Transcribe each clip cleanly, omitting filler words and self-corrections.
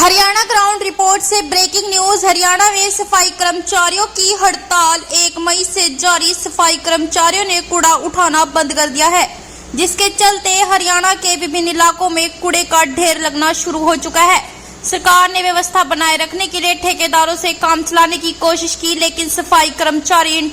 Haryana ground report से breaking news. Haryana में सफाई कर्मचारियों की हड़ताल। 1 मई से जारी सफाई कर्मचारियों ने कूड़ा उठाना बंद कर दिया है, जिसके चलते हरियाणा के विभिन्न इलाकों में कूड़े का ढेर लगना शुरू हो चुका है। सरकार ने व्यवस्था बनाए रखने के लिए ठेकेदारों से काम चलाने की कोशिश की, लेकिन सफाई कर्मचारी इन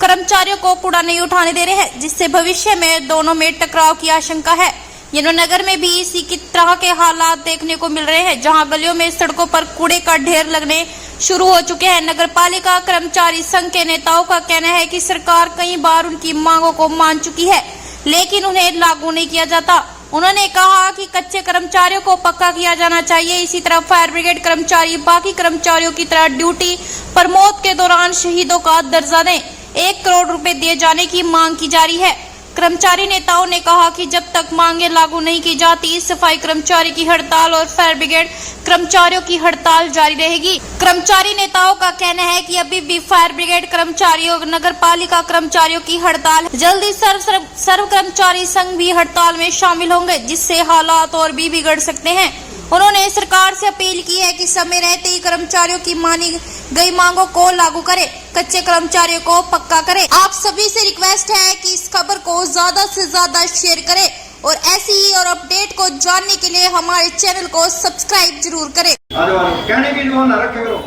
कर्मचारियों को कूड़ा नहीं उठाने दे रहे हैं, जिससे भविष्य में दोनों में टकराव की आशंका है। यमुनानगर में भी इसी की तरह के हालात देखने को मिल रहे हैं, जहां गलियों में सड़कों पर कूड़े का ढेर लगने शुरू हो चुके हैं। नगर पालिका कर्मचारी संघ के नेताओं का कहना है कि सरकार कई बार उनकी मांगों को मान चुकी है, लेकिन उन्हें लागू नहीं किया जाता। उन्होंने कहा कि कच्चे कर्मचारियों को पक्का किया जाना चाहिए। इसी तरह फायर ब्रिगेड कर्मचारी बाकी कर्मचारियों की तरह ड्यूटी पर मौत के दौरान शहीदों का दर्जा दें। 1 करोड़ रुपए दिए जाने की मांग की जा रही है। कर्मचारी नेताओं ने कहा कि जब तक मांगे लागू नहीं की जाती, सफाई कर्मचारी की हड़ताल और फायर ब्रिगेड कर्मचारियों की हड़ताल जारी रहेगी। कर्मचारी नेताओं का कहना है कि अभी भी फायर ब्रिगेड कर्मचारियों और नगर पालिका कर्मचारियों की हड़ताल है। जल्दी सर्व कर्मचारी संघ भी हड़ताल में शामिल होंगे, जिससे हालात और भी बिगड़ सकते हैं। उन्होंने सरकार से अपील की है कि समय रहते ही कर्मचारियों की मानी गई मांगों को लागू करे, कच्चे कर्मचारियों को पक्का करे। आप सभी से रिक्वेस्ट है कि इस खबर को ज्यादा से ज्यादा शेयर करें और ऐसी ही और अपडेट को जानने के लिए हमारे चैनल को सब्सक्राइब जरूर करें। कहने की जो ना रखे करो,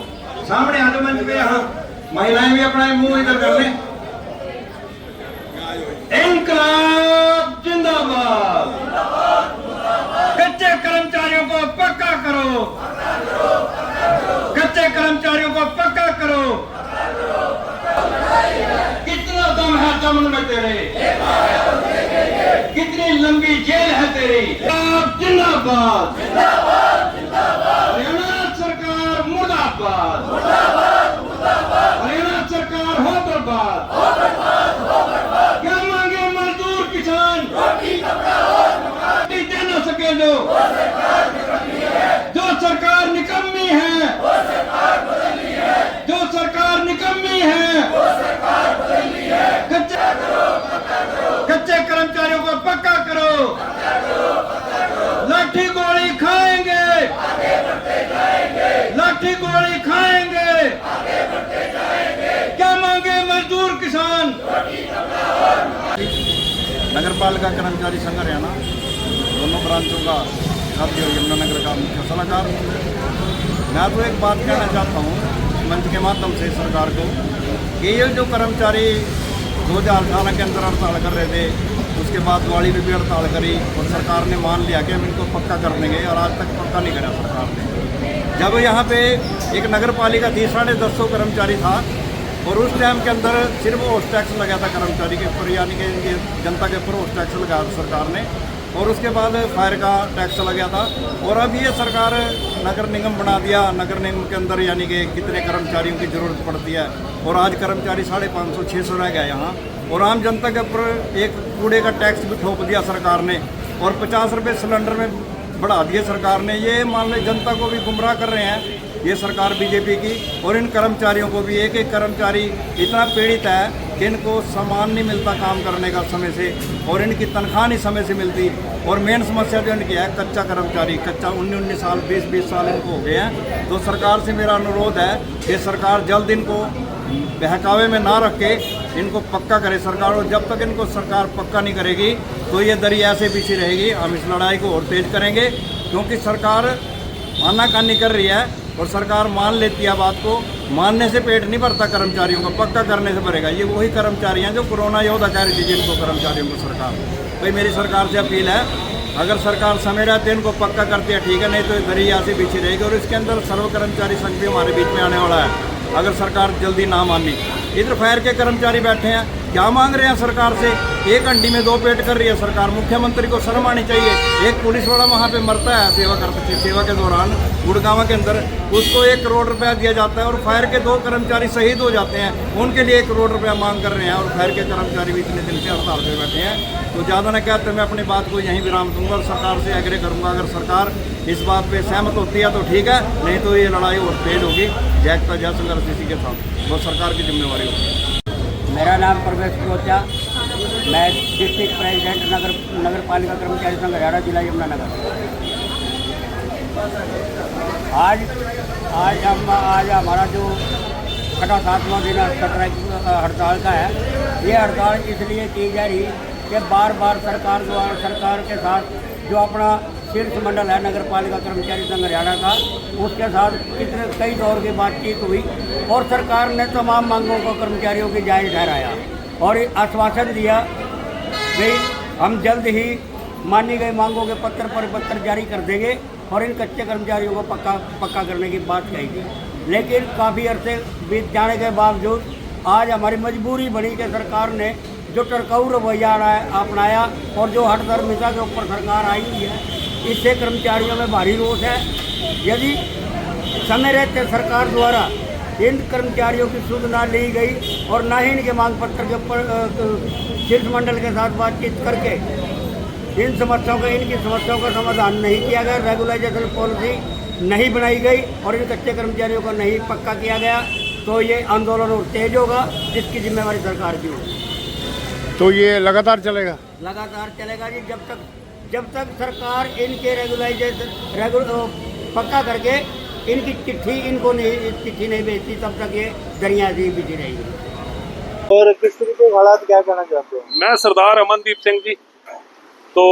सामने आ जाओ मंच पे। यहाँ महिलाएं भी अपना मुंह इधर कर लें। इनकलाब जिंदाबाद। कच्चे कर्मचारियों को पक्का करो, कच्चे कर्मचारियों को पक्का करो। कितना दम है दमन में तेरे, कितनी लंबी जेल है तेरी। जिंदाबाद, हरियाणा सरकार मुर्दाबाद, हरियाणा सरकार हो बर्बाद। क्या मांगे मजदूर किसान, दे न सके जो सरकार निकम्मी है, जो सरकार निकम्मी है। कच्चे कर्मचारियों को पक्का करो। लाठी गोली खाएंगे, लाठी गोली खाएंगे। क्या मांगे मजदूर किसान। नगर पालिका कर्मचारी संघ हरियाणा दोनों ब्रांचों का अध्यक्ष यमुनानगर का मुख्य सलाहकार। मैं तो एक बात कहना चाहता हूँ मंच के माध्यम से सरकार को कि ये जो कर्मचारी 2018 के अंदर हड़ताल कर रहे थे, उसके बाद दिवाली में भी हड़ताल करी और सरकार ने मान लिया कि हम इनको पक्का कर देंगे, और आज तक पक्का नहीं करा सरकार ने। जब यहाँ पे एक नगर पालिका थी, 150 कर्मचारी था, और उस टाइम के अंदर सिर्फ होस्ट टैक्स लगा था कर्मचारी के ऊपर, यानी कि जनता के ऊपर होस्ट टैक्स लगाया था सरकार ने, और उसके बाद फायर का टैक्स लगा था। और अब ये सरकार नगर निगम बना दिया। नगर निगम के अंदर यानी कि कितने कर्मचारियों की ज़रूरत पड़ती है, और आज कर्मचारी 550-600 रह गया यहाँ। और आम जनता के ऊपर एक कूड़े का टैक्स भी ठोक दिया सरकार ने, और 50 रुपये सिलेंडर में बढ़ा दिए सरकार ने। ये मान लो जनता को भी गुमराह कर रहे हैं ये सरकार बीजेपी की। और इन कर्मचारियों को भी, एक कर्मचारी इतना पीड़ित है कि इनको सामान नहीं मिलता काम करने का समय से, और इनकी तनख्वाह नहीं समय से मिलती। और मेन समस्या जो इनकी है कच्चा कर्मचारी, कच्चा 19 साल 20 साल इनको हो गए हैं। तो सरकार से मेरा अनुरोध है कि सरकार जल्द इनको बहकावे में ना रख के इनको पक्का करे सरकार। और जब तक इनको सरकार पक्का नहीं करेगी तो ये दरी ऐसे पीछे रहेगी। हम इस लड़ाई को और तेज करेंगे, क्योंकि सरकार आनाकानी कर रही है, और सरकार मान लेती है बात को। मानने से पेट नहीं भरता कर्मचारियों का, पक्का करने से भरेगा। ये वही कर्मचारी हैं जो कोरोना योद्धा कह रही थी जिनको कर्मचारियों को सरकार। भाई मेरी सरकार से अपील है, अगर सरकार समय रहते इनको पक्का करती है ठीक है, नहीं तो दरी ऐसे पीछे रहेगी। और इसके अंदर सर्व कर्मचारी संघ भी हमारे बीच में आने वाला है, अगर सरकार जल्दी ना मानी। इधर फायर के कर्मचारी बैठे हैं, क्या मांग रहे हैं सरकार से। एक हंडी में 2 पेट कर रही है सरकार। मुख्यमंत्री को शर्म आनी चाहिए। एक पुलिस वाला वहाँ पे मरता है सेवा के दौरान गुड़गांव के अंदर, उसको 1 करोड़ रुपया दिया जाता है, और फायर के 2 कर्मचारी शहीद हो जाते हैं, उनके लिए 1 करोड़ रुपया मांग कर रहे हैं। और फायर के कर्मचारी भी इतने दिन से हड़ताल पे बैठे हैं। तो ज़्यादा न कहते मैं अपनी बात को यहीं विराम दूंगा, और सरकार से एग्री करूँगा। अगर सरकार इस बात पे सहमत होती है तो ठीक है, नहीं तो ये लड़ाई और तेज होगी। जैकता जय संघर्ष इसी के साथ, वो सरकार की जिम्मेवारी होगी। मेरा नाम प्रवेश कोचा, मैं डिस्ट्रिक्ट प्रेसिडेंट नगर पालिका कर्मचारी संघ हरियाणा जिला यमुनानगर। आज हमारा जो 7वां दिन स्ट्राइक हड़ताल का है। ये हड़ताल इसलिए की जा रही कि बार बार सरकार के साथ जो अपना शीर्ष मंडल है नगर पालिका कर्मचारी संघ हरियाणा का, उसके साथ कई दौर की बातचीत हुई और सरकार ने तमाम मांगों को कर्मचारियों की जायज़ ठहराया और आश्वासन दिया भाई हम जल्द ही मानी गई मांगों के पत्र जारी कर देंगे और इन कच्चे कर्मचारियों को पक्का करने की बात कही थी। लेकिन काफ़ी अरसे बीत जाने के बावजूद आज हमारी मजबूरी बनी कि सरकार ने जो टरकाऊ रवैया अपनाया और जो हठधर्मिता के ऊपर सरकार आई हुई है, इससे कर्मचारियों में भारी रोष है। यदि समय रहते सरकार द्वारा इन कर्मचारियों की सुध ना ली गई और ना ही इनके मांग पत्र के ऊपर शीर्ष मंडल के साथ बातचीत करके इनकी समस्याओं का समाधान नहीं किया गया, रेगुलाइजेशन पॉलिसी नहीं बनाई गई और इन कच्चे कर्मचारियों को नहीं पक्का किया गया, तो ये आंदोलन और तेज होगा, जिसकी जिम्मेवारी सरकार की होगी। तो ये लगातार चलेगा जी, जब तक सरकार इनके पक्का करके इनकी चिट्ठी नहीं भेजती, तब तक ये दरिया ऐसी बिजी रहेगी। और किस तरीके के हालात क्या कहना चाहते हो? मैं सरदार अमनदीप सिंह जी। तो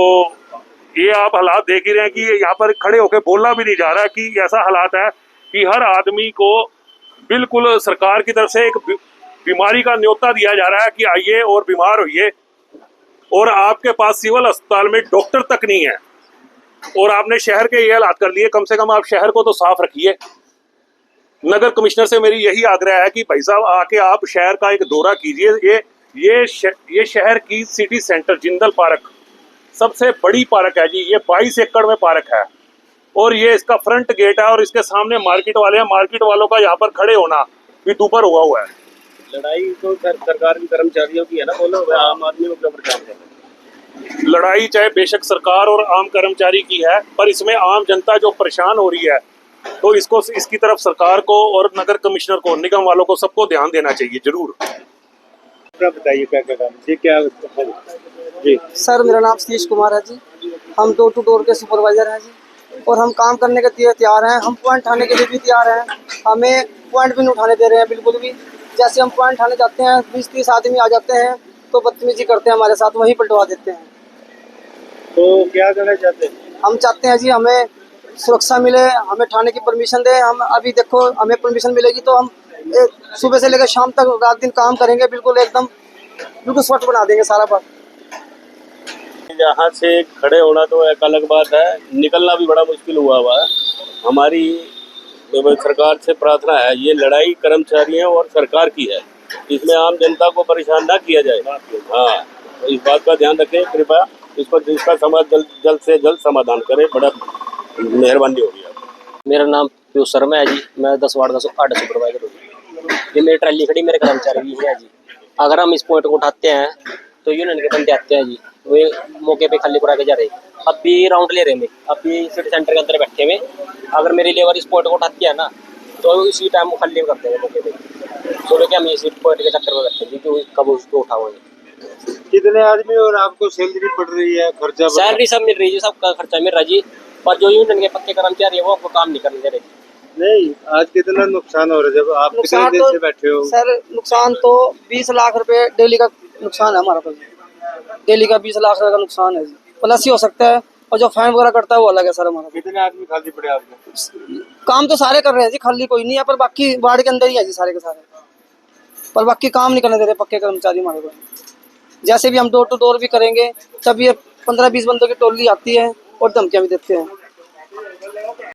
ये आप हालात देख ही रहे हैं कि यहाँ पर खड़े होकर बोलना भी नहीं जा रहा कि ऐसा हालात है कि हर आदमी को बिल्कुल सरकार की तरफ से एक बीमारी का न्योता दिया जा रहा है कि आइए और बीमार होइए, और आपके पास सिविल अस्पताल में डॉक्टर तक नहीं है और आपने शहर के ये हालात कर लिए। कम से कम आप शहर को तो साफ रखिए। नगर कमिश्नर से मेरी यही आग्रह है कि भाई साहब आके आप शहर का एक दौरा कीजिए। ये शहर की सिटी सेंटर जिंदल पार्क सबसे बड़ी पार्क है जी, ये 22 एकड़ में पार्क है और ये इसका फ्रंट गेट है और इसके सामने मार्केट वाले हैं। मार्केट वालों का यहाँ पर खड़े होना भी दुपर हुआ है। लड़ाई तो सरकार की कर्मचारियों की है ना, बोलो आम आदमी को क्या परेशान कर रहे हैं? लड़ाई चाहे बेशक सरकार और आम कर्मचारी की है, पर इसमें आम जनता जो परेशान हो रही है, तो इसकी तरफ सरकार को और नगर कमिश्नर को, निगम वालों को, सबको ध्यान देना चाहिए जरूर। बताइए क्या काम जी, क्या जी? सर मेरा नाम सतीश कुमार है जी। हम डोर टू डोर के सुपरवाइजर हैं जी और हम काम करने के लिए तैयार हैं। हम पॉइंट उठाने के लिए भी तैयार हैं। हमें पॉइंट भी नहीं उठाने दे रहे हैं बिल्कुल भी। जैसे हम पॉइंट उठाने जाते हैं 20-30 आदमी आ जाते हैं तो बदतमीजी करते हैं हमारे साथ, वहीं पलटवा देते हैं। तो क्या करना चाहते हैं? हम चाहते हैं जी हमें सुरक्षा मिले, हमें थाने की परमिशन दें। हम अभी देखो हमें परमिशन मिलेगी तो हम सुबह से लेकर शाम तक रात दिन काम करेंगे, बिल्कुल स्वच्छ बना देंगे सारा बात। यहाँ से खड़े होना तो एक अलग बात है, निकलना भी बड़ा मुश्किल हुआ है। हमारी सरकार से प्रार्थना है, ये लड़ाई कर्मचारियों और सरकार की है, इसमें आम जनता को परेशान ना किया जाए। हाँ, तो इस बात का ध्यान रखें कृपया, इसका जल्द से जल्द समाधान करें, बड़ा मेहरबानी होगी। मेरा नाम पीयूष शर्मा है जी। मैं 10 वार्ड का आर्ट सुपरवाइजर हूँ। ये मेरी ट्रैली खड़ी मेरे कर्मचारी भी है जी। अगर हम इस पॉइंट को उठाते हैं तो यूनियन के बंदे आते हैं जी, वे मौके पे खाली करा के जा रहे। अब भी राउंड ले रहे हैं, अब भी सिटी सेंटर के अंदर बैठे हुए। अगर मेरी लेबर इस पॉइंट को उठाती है ना तो इसी टाइम वो खाली करते हैं मौके पे। सुबह के हम इसी पॉइंट के चक्कर में बैठते हैं कि कब उसको उठाओगे। कितने आदमी और आपको सैलरी पड़ रही है, खर्चा? सैलरी सब मिल रही है, सबका खर्चा मिल रहा है जी, पर जो यूनियन के पक्के कर्मचारी है वो आपको काम नहीं करने दे रहे। नहीं, आज कितना नुकसान हो रहा है जब आप कितने देर से बैठे हो? सर नुकसान तो 20 लाख रुपए डेली का नुकसान है हमारा। डेली का 20 लाख रुपए का नुकसान है जी, प्लस ही हो सकता है, और जो फाइन वगैरह करता है वो अलग है सर हमारा। कितने आदमी खाली पड़े आपको? काम तो सारे कर रहे हैं जी, खाली कोई नहीं है, पर बाकी वार्ड के अंदर ही है जी सारे के सारे, पर बाकी काम नहीं करने दे रहे पक्के कर्मचारी हमारे को। जैसे भी हम डोर टू डोर भी करेंगे तब ये 15-20 बंदों की टोली आती है और धमकियाँ भी देते हैं।